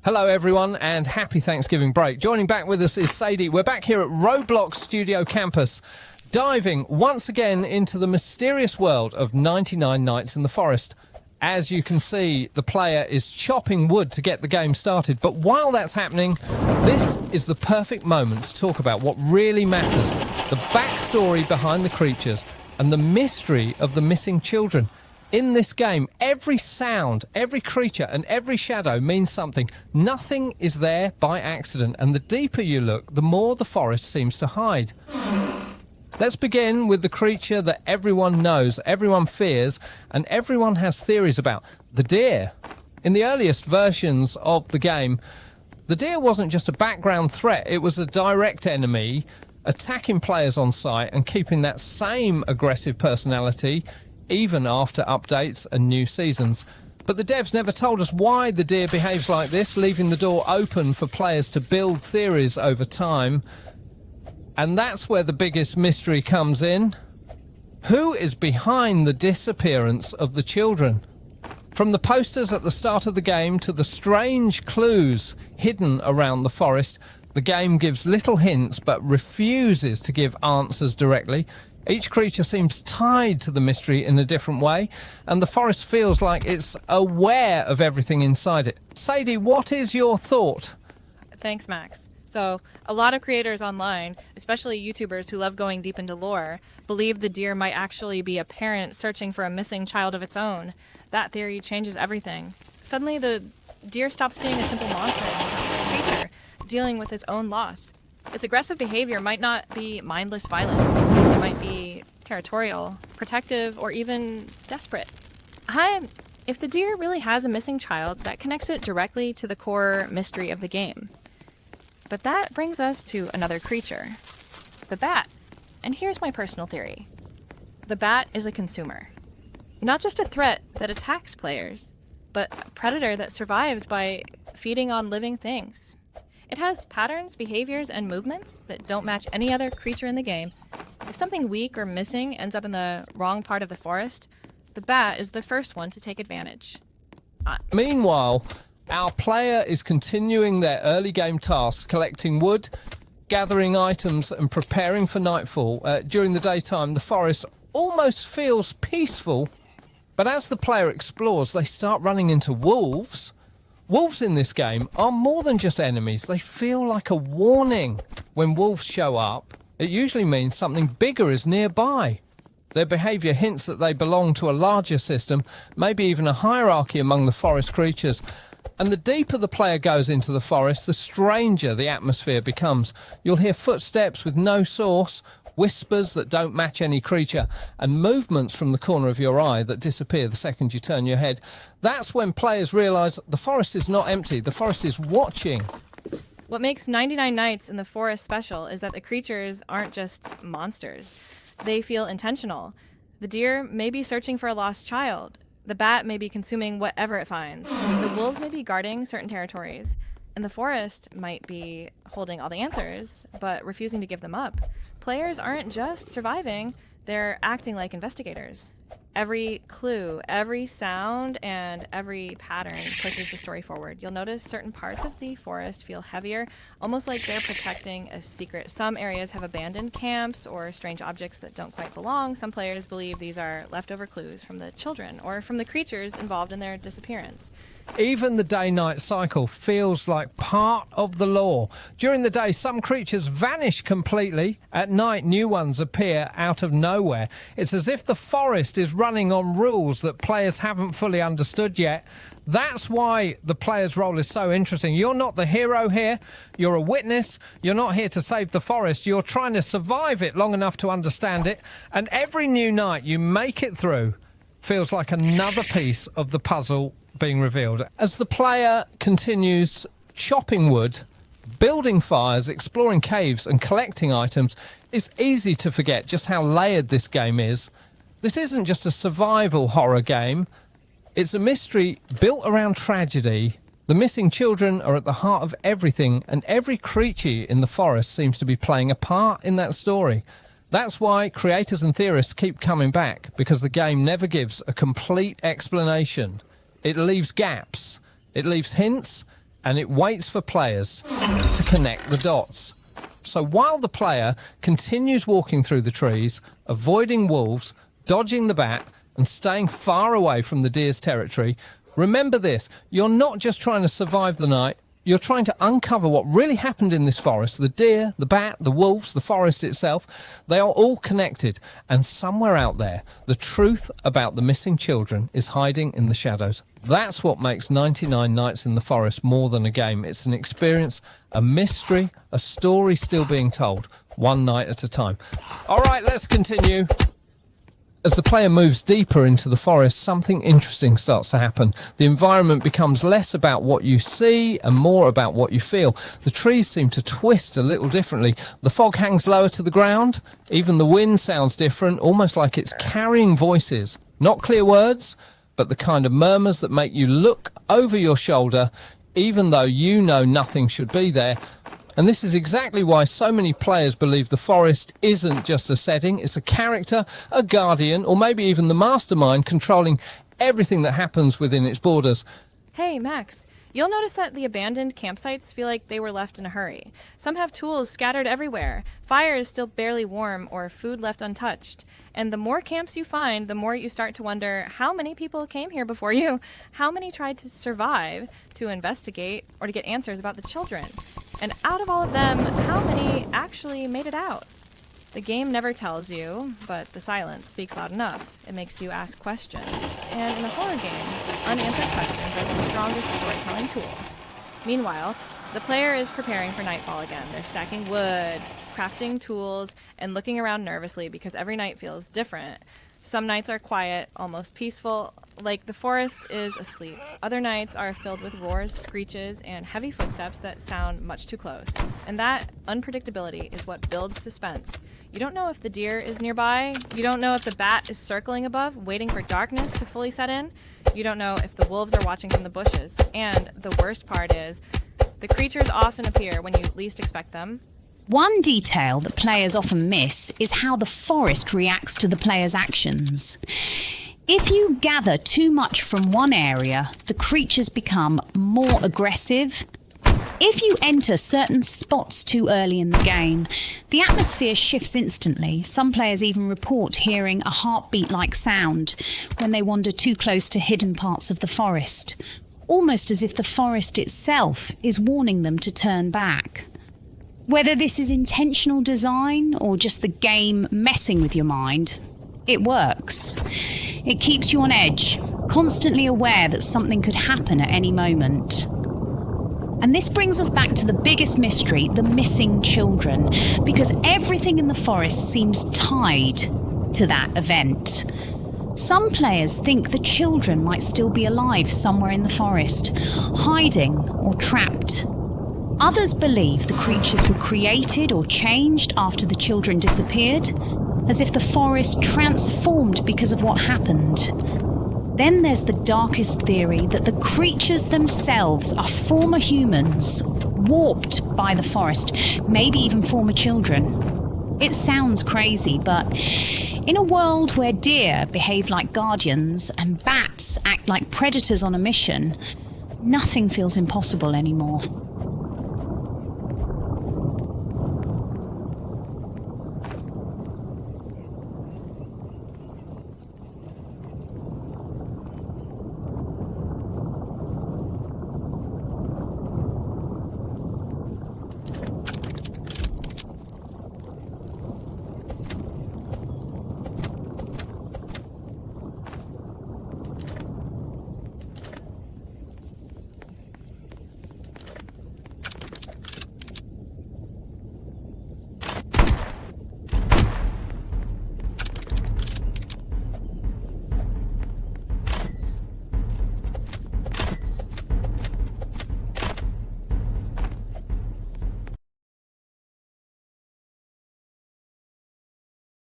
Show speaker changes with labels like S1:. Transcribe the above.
S1: Hello everyone and happy Thanksgiving break. Joining back with us is Sadie. We're back here at Roblox Studio Campus, diving once again into the mysterious world of 99 Nights in the Forest. As you can see, the player is chopping wood to get the game started. But while that's happening, this is the perfect moment to talk about what really matters, the backstory behind the creatures and the mystery of the missing children. In this game, every sound, every creature and every shadow means something. Nothing is there by accident, and the deeper you look, the more the forest seems to hide. Let's begin with the creature that everyone knows, everyone fears, and everyone has theories about, the deer. In the earliest versions of the game, the deer wasn't just a background threat, it was a direct enemy, attacking players on sight and keeping that same aggressive personality even after updates and new seasons. But the devs never told us why the deer behaves like this, leaving the door open for players to build theories over time. And that's where the biggest mystery comes in. Who is behind the disappearance of the children? From the posters at the start of the game to the strange clues hidden around the forest, the game gives little hints but refuses to give answers directly. Each creature seems tied to the mystery in a different way, and the forest feels like it's aware of everything inside it. Sadie, what is your thought?
S2: Thanks, Max. So, a lot of creators online, especially YouTubers who love going deep into lore, believe the deer might actually be a parent searching for a missing child of its own. That theory changes everything. Suddenly, the deer stops being a simple monster and becomes a creature, dealing with its own loss. Its aggressive behavior might not be mindless violence. It might be territorial, protective, or even desperate. If the deer really has a missing child, that connects it directly to the core mystery of the game. But that brings us to another creature, the bat. And here's my personal theory. The bat is a consumer. Not just a threat that attacks players, but a predator that survives by feeding on living things. It has patterns, behaviors, and movements that don't match any other creature in the game. If something weak or missing ends up in the wrong part of the forest, the bat is the first one to take advantage.
S1: Meanwhile, our player is continuing their early game tasks, collecting wood, gathering items and preparing for nightfall. During the daytime, the forest almost feels peaceful, but as the player explores, they start running into wolves. Wolves in this game are more than just enemies. They feel like a warning. When wolves show up, it usually means something bigger is nearby. Their behavior hints that they belong to a larger system, maybe even a hierarchy among the forest creatures. And the deeper the player goes into the forest, the stranger the atmosphere becomes. You'll hear footsteps with no source, whispers that don't match any creature, and movements from the corner of your eye that disappear the second you turn your head. That's when players realise the forest is not empty, the forest is watching.
S2: What makes 99 Nights in the Forest special is that the creatures aren't just monsters. They feel intentional. The deer may be searching for a lost child. The bat may be consuming whatever it finds. The wolves may be guarding certain territories. And the forest might be holding all the answers, but refusing to give them up. Players aren't just surviving, they're acting like investigators. Every clue, every sound, and every pattern pushes the story forward. You'll notice certain parts of the forest feel heavier, almost like they're protecting a secret. Some areas have abandoned camps or strange objects that don't quite belong. Some players believe these are leftover clues from the children or from the creatures involved in their disappearance.
S1: Even the day-night cycle feels like part of the lore. During the day, some creatures vanish completely. At night, new ones appear out of nowhere. It's as if the forest is running on rules that players haven't fully understood yet. That's why the player's role is so interesting. You're not the hero here. You're a witness. You're not here to save the forest. You're trying to survive it long enough to understand it. And every new night you make it through feels like another piece of the puzzle being revealed. As the player continues chopping wood, building fires, exploring caves and collecting items, it's easy to forget just how layered this game is. This isn't just a survival horror game. It's a mystery built around tragedy. The missing children are at the heart of everything, and every creature in the forest seems to be playing a part in that story. That's why creators and theorists keep coming back, because the game never gives a complete explanation. It leaves gaps, it leaves hints, and it waits for players to connect the dots. So while the player continues walking through the trees, avoiding wolves, dodging the bat, and staying far away from the deer's territory, remember this: you're not just trying to survive the night, you're trying to uncover what really happened in this forest. The deer, the bat, the wolves, the forest itself, they are all connected. And somewhere out there, the truth about the missing children is hiding in the shadows. That's what makes 99 Nights in the Forest more than a game. It's an experience, a mystery, a story still being told, one night at a time. All right, let's continue. As the player moves deeper into the forest, something interesting starts to happen. The environment becomes less about what you see and more about what you feel. The trees seem to twist a little differently. The fog hangs lower to the ground. Even the wind sounds different, almost like it's carrying voices. Not clear words, but the kind of murmurs that make you look over your shoulder, even though you know nothing should be there. And this is exactly why so many players believe the forest isn't just a setting, it's a character, a guardian, or maybe even the mastermind controlling everything that happens within its borders.
S2: Hey, Max, you'll notice that the abandoned campsites feel like they were left in a hurry. Some have tools scattered everywhere, fire is still barely warm, or food left untouched. And the more camps you find, the more you start to wonder how many people came here before you, how many tried to survive, to investigate, or to get answers about the children. And out of all of them, how many actually made it out? The game never tells you, but the silence speaks loud enough. It makes you ask questions. And in a horror game, unanswered questions are the strongest storytelling tool. Meanwhile, the player is preparing for nightfall again. They're stacking wood, crafting tools, and looking around nervously because every night feels different. Some nights are quiet, almost peaceful, like the forest is asleep. Other nights are filled with roars, screeches, and heavy footsteps that sound much too close. And that unpredictability is what builds suspense. You don't know if the deer is nearby. You don't know if the bat is circling above, waiting for darkness to fully set in. You don't know if the wolves are watching from the bushes. And the worst part is, the creatures often appear when you least expect them.
S3: One detail that players often miss is how the forest reacts to the player's actions. If you gather too much from one area, the creatures become more aggressive. If you enter certain spots too early in the game, the atmosphere shifts instantly. Some players even report hearing a heartbeat-like sound when they wander too close to hidden parts of the forest, almost as if the forest itself is warning them to turn back. Whether this is intentional design or just the game messing with your mind, it works. It keeps you on edge, constantly aware that something could happen at any moment. And this brings us back to the biggest mystery, the missing children, because everything in the forest seems tied to that event. Some players think the children might still be alive somewhere in the forest, hiding or trapped. Others believe the creatures were created or changed after the children disappeared, as if the forest transformed because of what happened. Then there's the darkest theory that the creatures themselves are former humans, warped by the forest, maybe even former children. It sounds crazy, but in a world where deer behave like guardians and bats act like predators on a mission, nothing feels impossible anymore.